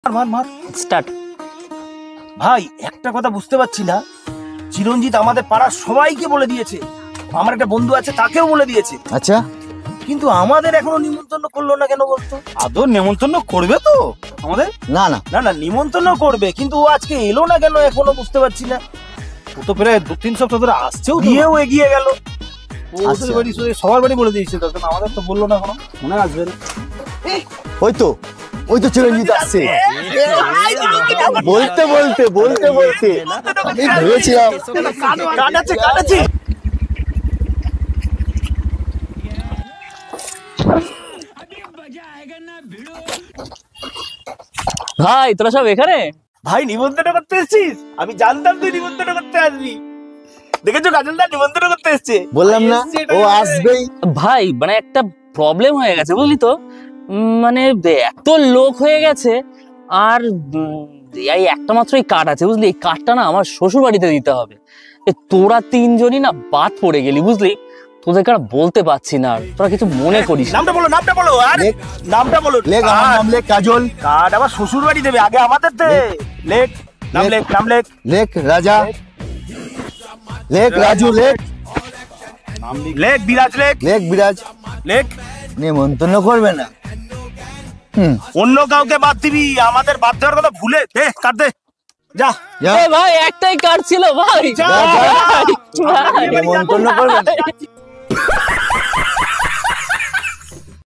মার মার স্টার্ট। ভাই একটা কথা বুঝতে পারছি না, চিরঞ্জিত আমাদের পাড়ার সবাইকে বলে দিয়েছে, আমার একটা বন্ধু আছে তাকেও বলে দিয়েছে, আচ্ছা কিন্তু আমাদের এখনো নিমন্ত্রণ করলো না কেন বলতো? আদৌ নিমন্ত্রণ করবে তো আমাদের? না না না না নিমন্ত্রণ করবে, কিন্তু ও আজকে এলো না কেন এখনো বুঝতে পারছি না। ও তো প্রায় 2-3 সপ্তাহ ধরে আসছেও, দিয়েও এগিয়ে গেল। ওদের বাড়ি সবার বাড়ি বলে দিয়েছে, তখন আমাদের তো বললো না এখনো, মনে আসবে না। ওই তো চিরঞ্জিত আসছে। বলতে বলতে বলতে বলতে আমি ভেবেছিলাম কাটাচ্ছে কাটাচ্ছে। ভাই তোরা সব এখানে? ভাই নিমন্ত্রণ করতে এসেছিস? আমি জানতাম তুই নিমন্ত্রণ করতে আসবি। দেখেছো কাজলদা নিমন্ত্রণ করতে এসছে। বললাম না ও আসবেই। ভাই মানে একটা প্রবলেম হয়ে গেছে বুঝলি তো, মানে এত লোক হয়ে গেছে আর এই একটা মাত্রই কার্ড আছে বুঝলি, এই কার্ডটা না আমার শ্বশুর বাড়িতে দিতে হবে। তোরা তিনজনই না বাদ পড়ে গেলি বুঝলি, তোদেরকে আর বলতে পারছি না, আর তোরা কিছু মনে করিস না। নামটা বলো নামটা বলো আর নামটা বলো। লেখ আমার নাম লেখ কাজল। কার্ড আবার শ্বশুর বাড়ি দেবে, আগে আমাদের দে। লেখ নাম লেখ নাম লেখ। লেখ রাজা, লেখ রাজু, লেখ লেখ বিরাজ, লেখ লেখ বিরাজ। লেখ। নিমন্ত্রণ করবে না? অন্য কাউকে বাদ দিবি, আমাদের বাদ দেওয়ার কথা ভুলে দে। কাট দে যা যা। এ ভাই একটাই কার্ড ছিল ভাই। যা, যা, যা। ভাই, নিমন্ত্রণ করবে না?